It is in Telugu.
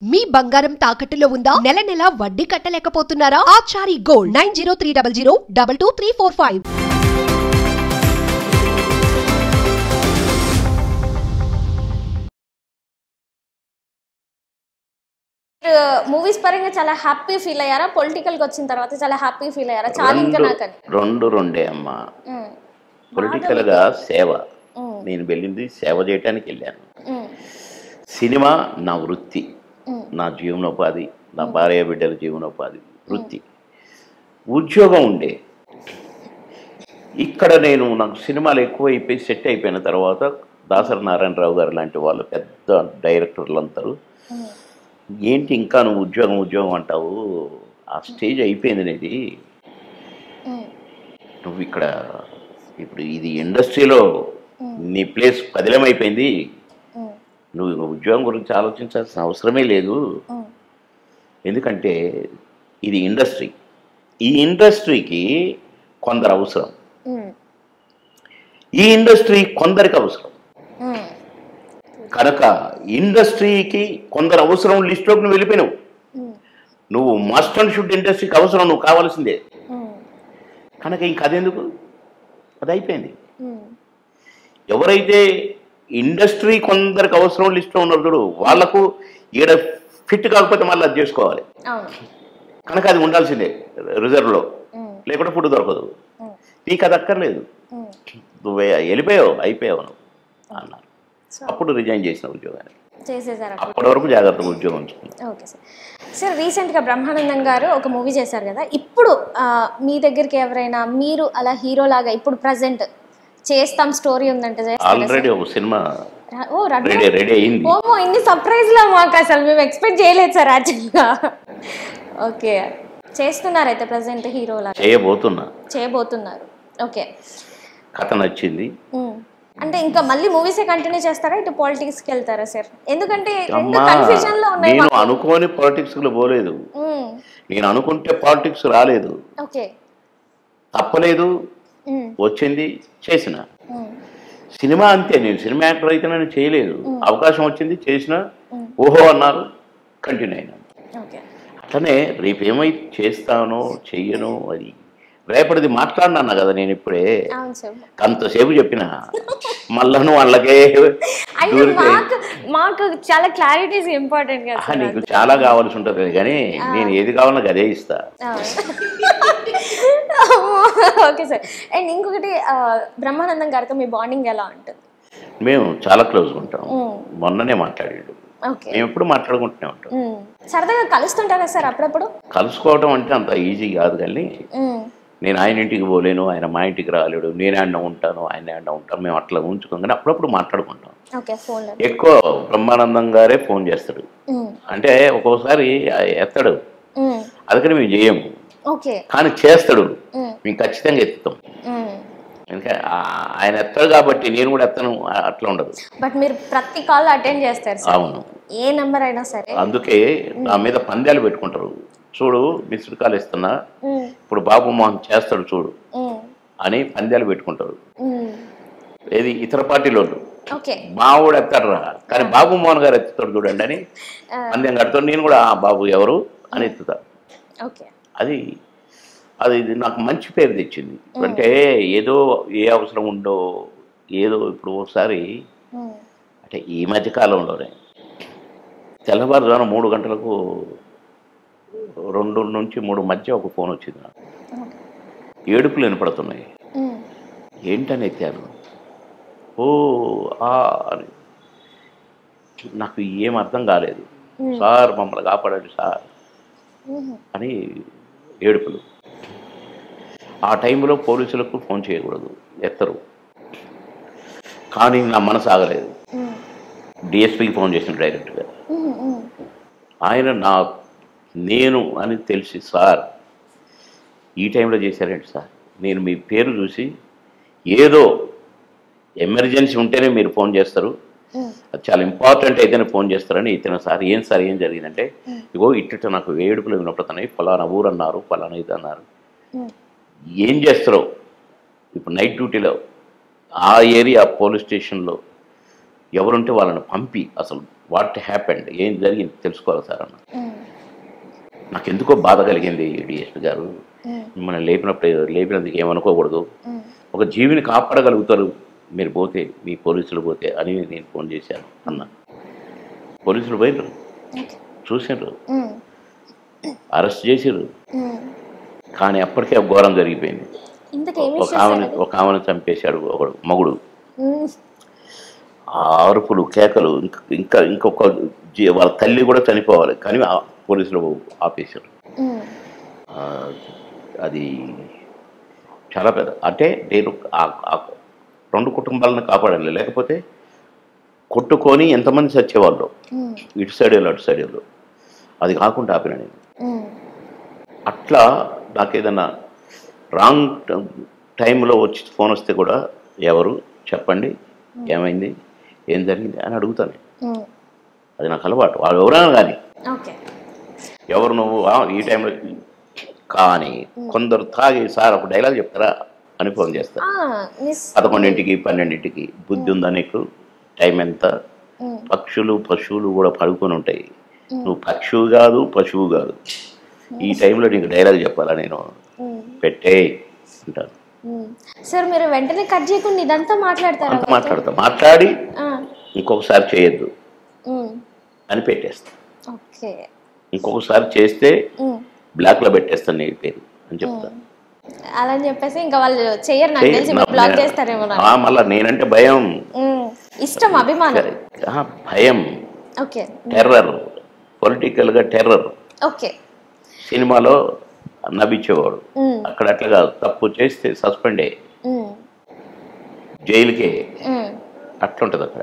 మీ బంగారం తాకట్టులో ఉందా? నెల నెల వడ్డీ కట్టలేకపోతున్నారా? ఆచారి గోల్డ్ 9030022345. మూవీస్ పరంగా చాలా హ్యాపీ ఫీల్ అయ్యారా? పొలిటికల్ కి వచ్చిన తర్వాత చాలా హ్యాపీ ఫీల్ అయ్యారా? చాలా ఇంకా నాకని రెండే అమ్మా. పొలిటికల్ గా సేవ, నేను వెళ్ళింది సేవ చేయడానికి వెళ్ళాను. సినిమా నా వృత్తి, నా జీవనోపాధి, నా భార్య బిడ్డల జీవనోపాధి, వృత్తి. ఉద్యోగం ఉండే ఇక్కడ నాకు సినిమాలు ఎక్కువైపోయి సెట్ అయిపోయిన తర్వాత దాసరి నారాయణరావు గారు లాంటి వాళ్ళు పెద్ద డైరెక్టర్లు అంటారు, ఏంటి ఇంకా నువ్వు ఉద్యోగం అంటావు, ఆ స్టేజ్ అయిపోయింది అనేది. నువ్వు ఇక్కడ ఇప్పుడు ఇది ఇండస్ట్రీలో నీ ప్లేస్ పదిలమైపోయింది, నువ్వు ఉద్యోగం గురించి ఆలోచించాల్సిన అవసరమే లేదు. ఎందుకంటే ఇది ఇండస్ట్రీ, ఈ ఇండస్ట్రీకి కొందరు అవసరం, ఈ ఇండస్ట్రీ కొందరికి అవసరం కనుక ఇండస్ట్రీకి కొందరు అవసరం లిస్టులోకి నువ్వు వెళ్ళిపోయినావు. నువ్వు మస్ట్ అండ్ షుడ్ ఇండస్ట్రీకి అవసరం, నువ్వు కావాల్సిందే కనుక ఇంక అదెందుకు, అది అయిపోయింది. ఎవరైతే ఇండస్ట్రీ కొందరికి అవసరం లిస్టులో ఉన్నారు చూడు, వాళ్లకు ఈడ ఫిట్ కాకపోతే మళ్ళీ అది చేసుకోవాలి కనుక అది ఉండాల్సిందే రిజర్వ్లో, లేకుంటే ఫుడ్ దొరకదు. నీకు అది అక్కర్లేదు, నువ్వు వెళ్ళిపోయావు, అయిపోయావు నువ్వు అన్నారు. అప్పుడు రిజైన్ చేసిన ఉద్యోగాన్ని చేసేసారు. అప్పటి వరకు జాగ్రత్తగా ఉద్యోగం చేసుకున్నాను. Okay sir. సార్ రీసెంట్గా బ్రహ్మానందం గారు ఒక మూవీ చేశారు కదా, ఇప్పుడు మీ దగ్గరికి ఎవరైనా మీరు అలా హీరో లాగా ఇప్పుడు ప్రజెంట్ చేస్తాం స్టోరీ ఉందంటే ఆల్రెడీ ఒక సినిమా రెడీ అయింది. ఓమో, ఇన్ని సర్ప్రైజ్ లా మాకు అసలు మేము ఎక్స్పెక్ట్ చేయలేదు సార్ యాక్చువల్గా. ఓకే, చేస్తున్నారు అయితే ప్రజెంట్ హీరో లాగా చేయబోతున్నారు. ఓకే, కథ నచ్చింది అంటే ఇంకా మళ్ళీ మూవీసే కంటిన్యూ చేస్తారా, ఇటు పాలిటిక్స్ కి వెళ్తారా సార్? ఎందుకంటే కన్ఫ్యూజన్ లో ఉన్నాయి. నేను అనుకోని పాలిటిక్స్ లో పోలేదు, నేను అనుకుంటే పాలిటిక్స్ రాలేదు, ఓకే తప్పలేదు, వచ్చింది చేసిన. సినిమా అంతే, నేను సినిమా యాక్టర్ అయితే నేను చేయలేదు, అవకాశం వచ్చింది చేసిన, ఓహో అన్నారు, కంటిన్యూ అయినాను. అట్లనే రేపు ఏమైతే చేస్తానో చెయ్యనో అది రేపటిది మాట్లాడినా కదా. నేను ఇప్పుడే అంతసేపు చెప్పిన మళ్ళా వాళ్ళకే మాకు చాలా క్లారిటీస్ ఇంపార్టెంట్ కదా. నీకు చాలా కావాల్సి ఉంటుంది కానీ నేను ఏది కావాలన్నా అదే ఇస్తా. Okay sir. అండ్ ఇంకొకటి, బ్రహ్మానందం గారితో మీ బాండింగ్ ఎలా ఉంటుంది? మేము చాలా క్లోజ్గా ఉంటాం, మొన్ననే మాట్లాడాడు, మేము ఎప్పుడు మాట్లాడుకుంటూనే ఉంటాం. సరదాగా కలుస్తుంటారా సార్ అప్పుడప్పుడు? కలుసుకోవడం అంటే అంత ఈజీ కాదు కానీ, నేను ఆయన ఇంటికి పోలేను, ఆయన మా ఇంటికి రాలేడు, నేను ఆడ ఉంటాను, ఆయన ఆడ ఉంటాను, మేము అట్లా ఉంచుకోం కానీ అప్పుడప్పుడు మాట్లాడుకుంటాం. ఎక్కువ బ్రహ్మానందం గారే ఫోన్ చేస్తాడు, అంటే ఒక్కోసారి ఎత్తాడు, అందుకని మేము చేయము కానీ చేస్తాడు, మేము ఖచ్చితంగా ఎత్తుతాం. ఇంకా ఆయన ఎత్తాడు కాబట్టి నేను కూడా ఎత్తను, అట్లా ఉండదు. బట్ మీరు ప్రతి కాల్ అటెండ్ చేస్తారు? అవును, ఏ నెంబర్ అయినా సరే. అందుకే నా మీద పందాలు పెట్టుకుంటారు, చూడు మిస్డ్ కాల్ ఇస్తున్నా, ఇప్పుడు బాబు మోహన్ చేస్తాడు చూడు అని పందాలు పెట్టుకుంటారు. ఏది ఇతర పార్టీలో మా కూడా ఎత్తాడు రా, కానీ బాబు మోహన్ గారు ఎత్తుతాడు చూడండి అని పందెం కడతాడు. నేను కూడా బాబు ఎవరు అని ఎత్తుతా. అది నాకు మంచి పేరు తెచ్చింది. అంటే ఏదో ఏ అవసరం ఉండో ఏదో. ఇప్పుడు ఒకసారి అంటే ఈ మధ్య కాలంలోనే తెల్లవారుజామున 3 గంటలకు 2 నుంచి 3 మధ్య ఒక ఫోన్ వచ్చింది నాకు, ఏడుపులు వినపడుతున్నాయి. ఏంటని ఎత్తారు, ఓ అని. నాకు ఏం అర్థం కాలేదు. సార్ మమ్మల్ని కాపాడండి సార్ అని ఏడుపులు. ఆ టైంలో పోలీసులకు ఫోన్ చేయకూడదు, ఎత్తరు. కానీ నా మనసు ఆగలేదు, డిఎస్పీకి ఫోన్ చేసిన డైరెక్ట్గా. ఆయన నేను అని తెలిసి, సార్ ఈ టైంలో చేశారేంటి సార్, నేను మీ పేరు చూసి ఏదో ఎమర్జెన్సీ ఉంటేనే మీరు ఫోన్ చేస్తారు, అది చాలా ఇంపార్టెంట్ అయితేనే ఫోన్ చేస్తారని ఇతను. సార్ ఏం సార్ ఏం జరిగిందంటే, ఇగో ఇట్ట నాకు ఏడుపులు వినపడుతున్నాయి, ఫలానా ఊరు అన్నారు, ఫలానా ఇది అన్నారు. ఏం చేస్తారో ఇప్పుడు నైట్ డ్యూటీలో ఆ ఏరియా పోలీస్ స్టేషన్లో ఎవరుంటే వాళ్ళని పంపి అసలు వాట్ హ్యాపెండ్, ఏం జరిగింది తెలుసుకోవాలి సార్ అన్న. నాకు ఎందుకో బాధ కలిగింది డిఎస్పీ గారు, మిమ్మల్ని లేపినందుకు ఏమనుకోకూడదు, ఒక జీవిని కాపాడగలుగుతారు మీరు పోతే, మీ పోలీసులు పోతే అని నేను ఫోన్ చేశాను అన్న. పోలీసులు పోయినారు, చూసినారు, అరెస్ట్ చేసిర్రు, కానీ అప్పటికే ఘోరం జరిగిపోయింది. ఒక ఆమెను చంపేశాడు ఒకడు మగుడు. ఆ అరుపులు కేకలు, ఇంకొక వాళ్ళ తల్లి కూడా చనిపోవాలి, కానీ పోలీసులు ఆపేశారు. అది చాలా పెద్ద, అంటే నేను రెండు కుటుంబాలను కాపాడాలి, లేకపోతే కొట్టుకొని ఎంతమంది చచ్చేవాళ్ళు, ఇటు సైడ్ వెళ్ళు అటు సైడ్ వెళ్ళు, అది కాకుండా ఆపిన నేను. అట్లా నాకు ఏదన్నా రాంగ్ టైంలో వచ్చి ఫోన్ వస్తే కూడా ఎవరు చెప్పండి, ఏమైంది, ఏం జరిగింది అని అడుగుతాను. అది నాకు అలవాటు. వాళ్ళు ఎవరైనా కానీ, ఎవరు నువ్వు ఈ టైంలో, కానీ కొందరు తాగి సార్ ఒక డైలాగ్ చెప్తారా అని ఫోన్ చేస్తారు 11ంటికి 12ంటికి. బుద్ధి ఉందా నీకు, టైం ఎంత, పశువులు కూడా పడుకొని ఉంటాయి, నువ్వు పక్షువు కాదు పశువు కాదు, ఈ టైంలో నీకు డైలాగ్ చెప్పాలా నేను, పెట్టే అంటాను. సార్ మీరు వెంటనే కట్ చేయకుండా ఇదంతా మాట్లాడతా, మాట్లాడి ఇంకొకసారి చేయొద్దు అని పెట్టేస్తా. ఇంకొకసారి చేస్తే బ్లాక్లో పెట్టేస్తాను నీ పేరు అని చెప్తాను. అలా చెప్పేసి ఇంకా వాళ్ళు చెయ్యరు, నాకు తెలిసి బ్లాక్ చేస్తారేమో. మళ్ళీ నేనంటే భయం, ఇష్టం, అభిమానం, భయం, టెర్రర్, పొలిటికల్గా టెర్రర్. సినిమాలో నవ్వించేవాడు, అక్కడ అట్లా కాదు, తప్పు చేస్తే సస్పెండ్ అయ్యి జైలుకే, అట్లుంటది అక్కడ.